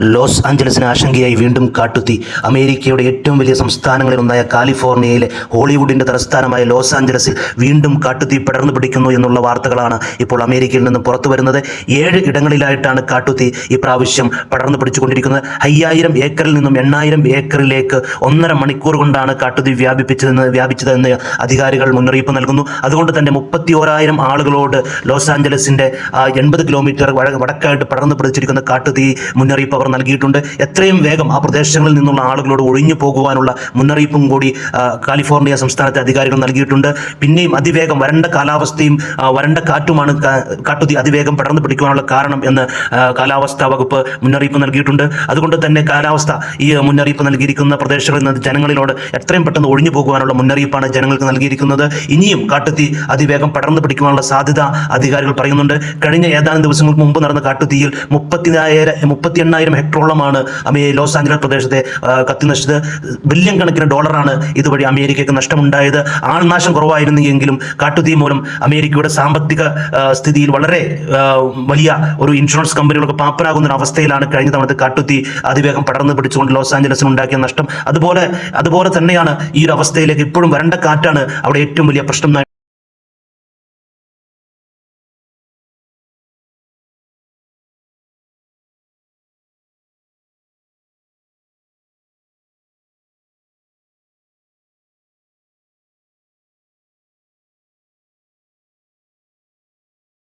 Loss ആഞ്ചലസിന് ആശങ്കയായി വീണ്ടും കാട്ടുതീ. അമേരിക്കയുടെ ഏറ്റവും വലിയ സംസ്ഥാനങ്ങളിലൊന്നായ കാലിഫോർണിയയിലെ ഹോളിവുഡിന്റെ തലസ്ഥാനമായ ലോസ് ആഞ്ചലസിൽ വീണ്ടും കാട്ടുതീ പടർന്നു പിടിക്കുന്നു എന്നുള്ള വാർത്തകളാണ് ഇപ്പോൾ അമേരിക്കയിൽ നിന്നും പുറത്തു വരുന്നത്. 7 ഇടങ്ങളിലായിട്ടാണ് കാട്ടുതീ ഈ പ്രാവശ്യം പടർന്നു പിടിച്ചുകൊണ്ടിരിക്കുന്നത്. 5000 ഏക്കറിൽ നിന്നും 8000 ഏക്കറിലേക്ക് 1.5 മണിക്കൂർ കൊണ്ടാണ് കാട്ടുതീ വ്യാപിച്ചതെന്ന് അധികാരികൾ മുന്നറിയിപ്പ് നൽകുന്നു. അതുകൊണ്ട് തന്നെ 31,000 ആളുകളോട് ലോസ് ആഞ്ചലസിന്റെ 80 കിലോമീറ്റർ വടക്കായിട്ട് പടർന്നു പിടിച്ചിരിക്കുന്ന കാട്ടുതീ മുന്നറിയിപ്പ് അവർ നൽകിയിട്ടുണ്ട്. എത്രയും വേഗം ആ പ്രദേശങ്ങളിൽ നിന്നുള്ള ആളുകളോട് ഒഴിഞ്ഞു പോകുവാനുള്ള മുന്നറിയിപ്പും കൂടി കാലിഫോർണിയ സംസ്ഥാനത്തെ അധികാരികൾ നൽകിയിട്ടുണ്ട്. പിന്നെയും അതിവേഗം വരണ്ട കാലാവസ്ഥയും വരണ്ട കാറ്റുമാണ് കാട്ടുതീ അതിവേഗം പടർന്നു പിടിക്കുവാനുള്ള കാരണം എന്ന് കാലാവസ്ഥാ വകുപ്പ് മുന്നറിയിപ്പ് നൽകിയിട്ടുണ്ട്. അതുകൊണ്ട് തന്നെ ഈ മുന്നറിയിപ്പ് നൽകിയിരിക്കുന്ന പ്രദേശങ്ങളിൽ നിന്ന് ജനങ്ങളോട് എത്രയും പെട്ടെന്ന് ഒഴിഞ്ഞു പോകുവാനുള്ള മുന്നറിയിപ്പാണ് ജനങ്ങൾക്ക് നൽകിയിരിക്കുന്നത്. ഇനിയും കാട്ടുതീ അതിവേഗം പടർന്നു പിടിക്കുവാനുള്ള സാധ്യത അധികാരികൾ പറയുന്നുണ്ട്. കഴിഞ്ഞ ഏതാനും ദിവസങ്ങൾക്ക് മുമ്പ് നടന്ന കാട്ടുതീയിൽ 38,000 ഹെക്ടറോളമാണ് ലോസ് ആഞ്ചലസ് പ്രദേശത്തെ കത്തിനശിച്ചത്. ബില്യൺ കണക്കിന് ഡോളറാണ് ഇതുവഴി അമേരിക്കയ്ക്ക് നഷ്ടമുണ്ടായത്. ആൾനാശം കുറവായിരുന്നെങ്കിലും കാട്ടുതീ മൂലം അമേരിക്കയുടെ സാമ്പത്തിക സ്ഥിതിയിൽ വളരെ വലിയ ഒരു ഇൻഷുറൻസ് കമ്പനികളൊക്കെ പാപ്പരാകുന്ന ഒരു അവസ്ഥയിലാണ് കഴിഞ്ഞ തവണത്തെ കാട്ടുതീ അതിവേഗം പടർന്നു പിടിച്ചുകൊണ്ട് ലോസ് ആഞ്ചലസിന് ഉണ്ടാക്കിയ നഷ്ടം. അതുപോലെ തന്നെയാണ് ഈ ഒരു അവസ്ഥയിലേക്ക് ഇപ്പോഴും വരണ്ട കാറ്റാണ് അവിടെ ഏറ്റവും വലിയ പ്രശ്നം.